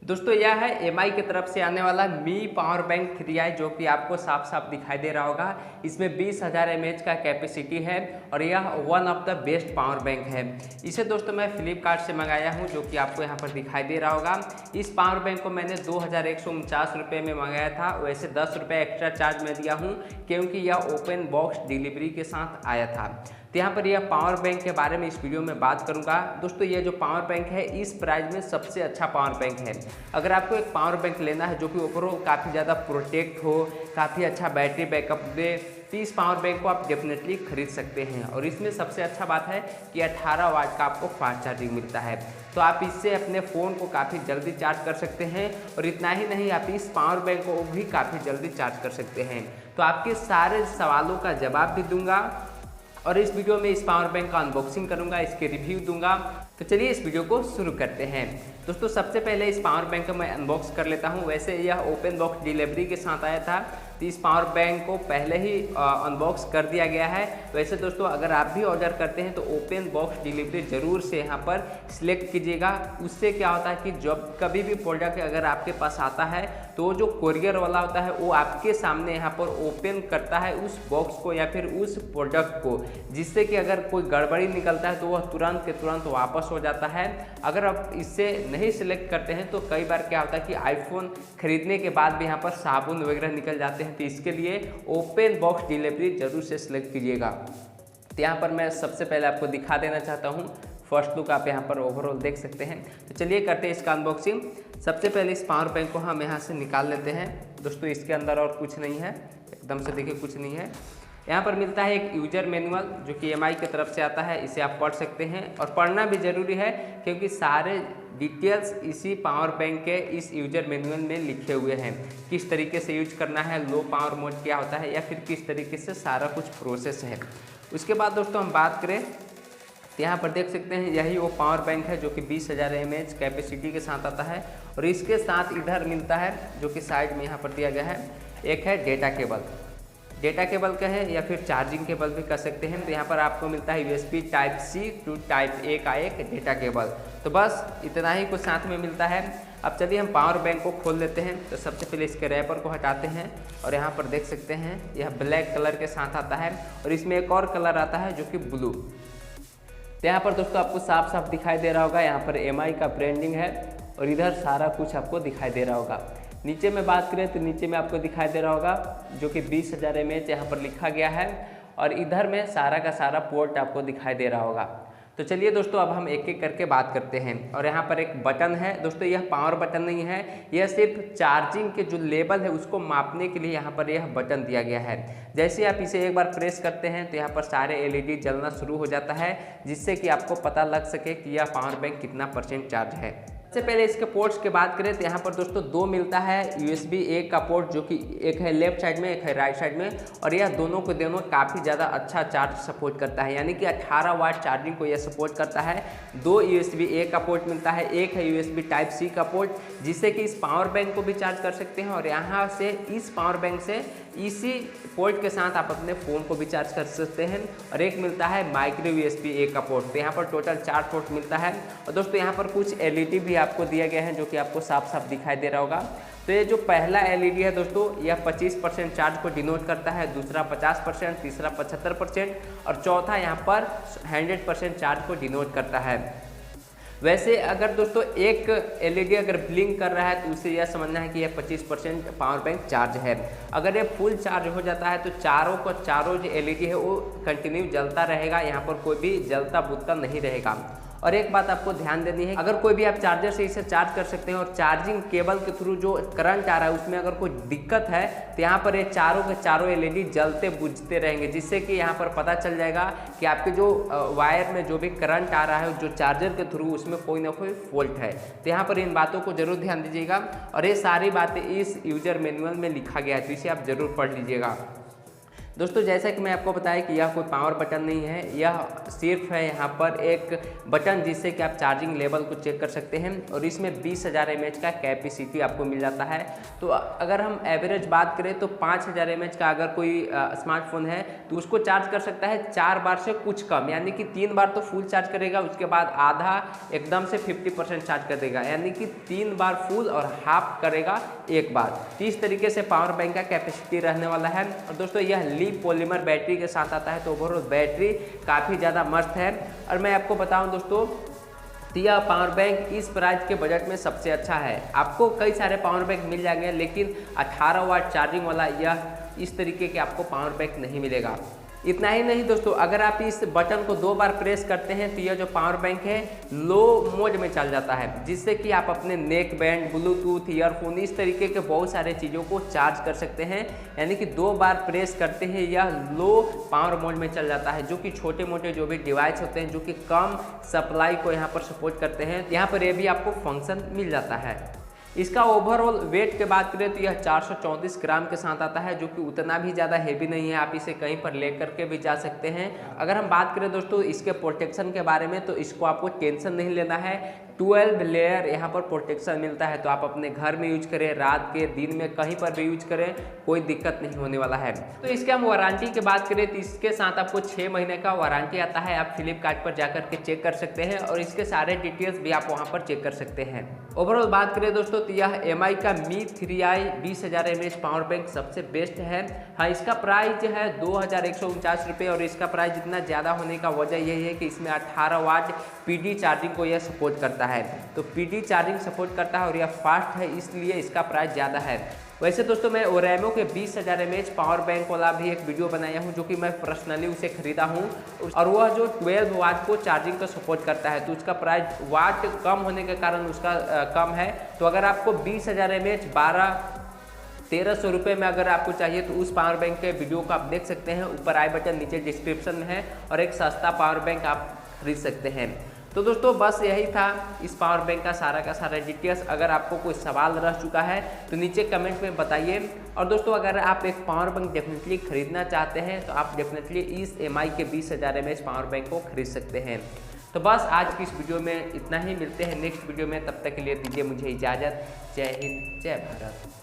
दोस्तों यह है एमआई की तरफ से आने वाला मी पावर बैंक 3i जो कि आपको साफ साफ दिखाई दे रहा होगा। इसमें 20,000 mAh का कैपेसिटी है और यह one of the best power bank है। इसे दोस्तों मैं फ्लिपकार्ट से मंगाया हूं जो कि आपको यहां पर दिखाई दे रहा होगा। इस पावर बैंक को मैंने 2,149 रुपये में मंगाया था। वैसे 10 रुपये एक्स्ट्रा चार्ज मैं दिया हूँ क्योंकि यह ओपन बॉक्स डिलीवरी के साथ आया था। तो यहाँ पर यह पावर बैंक के बारे में इस वीडियो में बात करूंगा। दोस्तों ये जो पावर बैंक है इस प्राइस में सबसे अच्छा पावर बैंक है। अगर आपको एक पावर बैंक लेना है जो कि ओवरऑल काफ़ी ज़्यादा प्रोटेक्ट हो, काफ़ी अच्छा बैटरी बैकअप दे, तो इस पावर बैंक को आप डेफिनेटली खरीद सकते हैं। और इसमें सबसे अच्छा बात है कि 18 वाट का आपको फास्ट चार्जिंग मिलता है, तो आप इससे अपने फ़ोन को काफ़ी जल्दी चार्ज कर सकते हैं। और इतना ही नहीं, आप इस पावर बैंक को भी काफ़ी जल्दी चार्ज कर सकते हैं। तो आपके सारे सवालों का जवाब भी दूंगा और इस वीडियो में इस पावर बैंक का अनबॉक्सिंग करूंगा, इसके रिव्यू दूंगा। तो चलिए इस वीडियो को शुरू करते हैं। दोस्तों सबसे पहले इस पावर बैंक को मैं अनबॉक्स कर लेता हूं। वैसे यह ओपन बॉक्स डिलीवरी के साथ आया था, तो इस पावर बैंक को पहले ही अनबॉक्स कर दिया गया है। वैसे दोस्तों अगर आप भी ऑर्डर करते हैं तो ओपन बॉक्स डिलीवरी ज़रूर से यहाँ पर सिलेक्ट कीजिएगा। उससे क्या होता है कि जब कभी भी प्रोडक्ट अगर आपके पास आता है तो जो कोरियर वाला होता है वो आपके सामने यहाँ पर ओपन करता है उस बॉक्स को या फिर उस प्रोडक्ट को, जिससे कि अगर कोई गड़बड़ी निकलता है तो वह तुरंत के तुरंत वापस हो जाता है। अगर आप इससे नहीं सिलेक्ट करते हैं तो कई बार क्या होता है कि आईफोन खरीदने के बाद भी यहाँ पर साबुन वगैरह निकल जाते हैं। तो इसके लिए ओपन बॉक्स डिलीवरी जरूर से सिलेक्ट कीजिएगा। तो यहाँ पर मैं सबसे पहले आपको दिखा देना चाहता हूँ। फर्स्ट लुक आप यहाँ पर ओवरऑल देख सकते हैं। तो चलिए करते हैं इसका अनबॉक्सिंग। सबसे पहले इस पावर बैंक को हम यहाँ से निकाल लेते हैं। दोस्तों इसके अंदर और कुछ नहीं है, एकदम से देखिए कुछ नहीं है। यहाँ पर मिलता है एक यूजर मैनुअल जो कि एमआई की तरफ से आता है। इसे आप पढ़ सकते हैं और पढ़ना भी ज़रूरी है क्योंकि सारे डिटेल्स इसी पावर बैंक के इस यूजर मैनुअल में लिखे हुए हैं। किस तरीके से यूज करना है, लो पावर मोड क्या होता है या फिर किस तरीके से सारा कुछ प्रोसेस है। उसके बाद दोस्तों हम बात करें तो यहाँ पर देख सकते हैं यही वो पावर बैंक है जो कि 20,000 mAh कैपेसिटी के साथ आता है। और इसके साथ इधर मिलता है जो कि साइड में यहाँ पर दिया गया है, एक है डेटा केबल। डेटा केबल का है या फिर चार्जिंग केबल भी कर सकते हैं। तो यहाँ पर आपको मिलता है USB type C to type A का एक डेटा केबल। तो बस इतना ही कुछ साथ में मिलता है। अब चलिए हम पावर बैंक को खोल लेते हैं। तो सबसे पहले इसके रैपर को हटाते हैं और यहाँ पर देख सकते हैं यह ब्लैक कलर के साथ आता है और इसमें एक और कलर आता है जो कि ब्लू। तो यहाँ पर दोस्तों आपको साफ साफ दिखाई दे रहा होगा, यहाँ पर एमआई का ब्रांडिंग है और इधर सारा कुछ आपको दिखाई दे रहा होगा। नीचे में बात करें तो नीचे में आपको दिखाई दे रहा होगा जो कि 20,000 mAh यहाँ पर लिखा गया है और इधर में सारा का सारा पोर्ट आपको दिखाई दे रहा होगा। तो चलिए दोस्तों अब हम एक एक करके बात करते हैं। और यहाँ पर एक बटन है दोस्तों, यह पावर बटन नहीं है, यह सिर्फ चार्जिंग के जो लेवल है उसको मापने के लिए यहाँ पर यह बटन दिया गया है। जैसे आप इसे एक बार प्रेस करते हैं तो यहाँ पर सारे LED जलना शुरू हो जाता है, जिससे कि आपको पता लग सके कि यह पावर बैंक कितना % चार्ज है। सबसे पहले इसके पोर्ट्स की बात करें तो यहाँ पर दोस्तों दो मिलता है USB A का पोर्ट, जो कि एक है लेफ्ट साइड में एक है राइट साइड में। और यह दोनों को दोनों काफ़ी ज़्यादा अच्छा चार्ज सपोर्ट करता है, यानी कि 18 वाट चार्जिंग को यह सपोर्ट करता है। दो USB A का पोर्ट मिलता है, एक है USB टाइप C का पोर्ट, जिससे कि इस पावर बैंक को भी चार्ज कर सकते हैं और यहाँ से इस पावर बैंक से इसी पोर्ट के साथ आप अपने फ़ोन को भी चार्ज कर सकते हैं। और एक मिलता है माइक्रो USB A का पोर्ट। तो यहाँ पर टोटल 4 पोर्ट मिलता है। और दोस्तों यहाँ पर कुछ LED भी आपको दिया गया है जो कि आपको साफ साफ दिखाई दे रहा होगा। तो ये जो पहला LED है दोस्तों यह 25% चार्ज को डिनोट करता है, दूसरा 50%, तीसरा 75% और चौथा यहाँ पर 100% चार्ज को डिनोट करता है। वैसे अगर दोस्तों एक LED अगर ब्लिंक कर रहा है तो उसे यह समझना है कि यह 25% पावर बैंक चार्ज है। अगर ये फुल चार्ज हो जाता है तो चारों जो LED है वो कंटिन्यू जलता रहेगा, यहाँ पर कोई भी जलता बुझता नहीं रहेगा। और एक बात आपको ध्यान देनी है, अगर कोई भी आप चार्जर से इसे चार्ज कर सकते हैं और चार्जिंग केबल के थ्रू जो करंट आ रहा है उसमें अगर कोई दिक्कत है तो यहाँ पर ये चारों के चारों LED जलते बुझते रहेंगे, जिससे कि यहाँ पर पता चल जाएगा कि आपके जो वायर में जो भी करंट आ रहा है जो चार्जर के थ्रू उसमें कोई ना कोई फॉल्ट है। तो यहाँ पर इन बातों को जरूर ध्यान दीजिएगा और ये सारी बातें इस यूजर मैनुअल में लिखा गया है, तो इसे आप जरूर पढ़ लीजिएगा। दोस्तों जैसा कि मैं आपको बताया कि यह कोई पावर बटन नहीं है, यह सिर्फ है यहाँ पर एक बटन जिससे कि आप चार्जिंग लेवल को चेक कर सकते हैं और इसमें 20,000 mAh का कैपेसिटी आपको मिल जाता है। तो अगर हम एवरेज बात करें तो 5,000 mAh का अगर कोई स्मार्टफोन है तो उसको चार्ज कर सकता है 4 बार से कुछ कम, यानी कि 3 बार तो फुल चार्ज करेगा, उसके बाद आधा एकदम से 50% चार्ज कर देगा, यानी कि 3 बार फुल और हाफ करेगा एक बार। तो इस तरीके से पावर बैंक का कैपेसिटी रहने वाला है। और दोस्तों यह लिप पॉलीमर बैटरी के साथ आता है, तो ओवरऑल बैटरी काफ़ी ज़्यादा मस्त है। और मैं आपको बताऊं दोस्तों, तो यह पावर बैंक इस प्राइस के बजट में सबसे अच्छा है। आपको कई सारे पावर बैंक मिल जाएंगे लेकिन 18 वाट चार्जिंग वाला यह इस तरीके के आपको पावर बैंक नहीं मिलेगा। इतना ही नहीं दोस्तों, अगर आप इस बटन को 2 बार प्रेस करते हैं तो यह जो पावर बैंक है लो मोड में चल जाता है, जिससे कि आप अपने नेक बैंड, ब्लूटूथ, ईयरफोन, इस तरीके के बहुत सारे चीज़ों को चार्ज कर सकते हैं। यानी कि 2 बार प्रेस करते हैं यह लो पावर मोड में चल जाता है, जो कि छोटे मोटे जो भी डिवाइस होते हैं जो कि कम सप्लाई को यहाँ पर सपोर्ट करते हैं, यहाँ पर यह भी आपको फंक्शन मिल जाता है। इसका ओवरऑल वेट की बात करें तो यह 434 ग्राम के साथ आता है, जो कि उतना भी ज़्यादा हेवी नहीं है, आप इसे कहीं पर ले करके भी जा सकते हैं। अगर हम बात करें दोस्तों इसके प्रोटेक्शन के बारे में, तो इसको आपको टेंशन नहीं लेना है। 12 लेयर यहाँ पर प्रोटेक्शन मिलता है, तो आप अपने घर में यूज करें, रात के दिन में कहीं पर भी यूज करें, कोई दिक्कत नहीं होने वाला है। तो इसके हम वारंटी की बात करें तो इसके साथ आपको 6 महीने का वारंटी आता है। आप फ्लिपकार्ट पर जाकर के चेक कर सकते हैं और इसके सारे डिटेल्स भी आप वहाँ पर चेक कर सकते हैं। ओवरऑल बात करें दोस्तों तो यह MI का Mi 3i 20,000 mAh power bank सबसे बेस्ट है। हाँ, इसका प्राइस है 2,149 रुपये और इसका प्राइस इतना ज़्यादा होने का वजह यही है कि इसमें 18 वाट PD चार्जिंग को यह सपोर्ट करता है। तो PD चार्जिंग सपोर्ट करता है और यह फास्ट है, इसलिए इसका प्राइस ज़्यादा है। वैसे दोस्तों मैं ओरेमो के 20,000 mAh पावर बैंक वाला भी एक वीडियो बनाया हूं, जो कि मैं पर्सनली उसे खरीदा हूं और वह जो 12 वाट को चार्जिंग को सपोर्ट करता है, तो उसका प्राइस वाट कम होने के कारण उसका कम है। तो अगर आपको 20,000 mAh 1300 रुपये में अगर आपको चाहिए तो उस पावर बैंक के वीडियो को आप देख सकते हैं, ऊपर आई बटन नीचे डिस्क्रिप्शन में है, और एक सस्ता पावर बैंक आप खरीद सकते हैं। तो दोस्तों बस यही था इस पावर बैंक का सारा डिटेल्स। अगर आपको कोई सवाल रह चुका है तो नीचे कमेंट में बताइए। और दोस्तों अगर आप एक पावर बैंक डेफिनेटली खरीदना चाहते हैं तो आप डेफिनेटली इस MI के 20,000 mAh पावर बैंक को खरीद सकते हैं। तो बस आज की इस वीडियो में इतना ही, मिलते हैं नेक्स्ट वीडियो में, तब तक के लिए दीजिए मुझे इजाज़त। जय हिंद, जय भारत।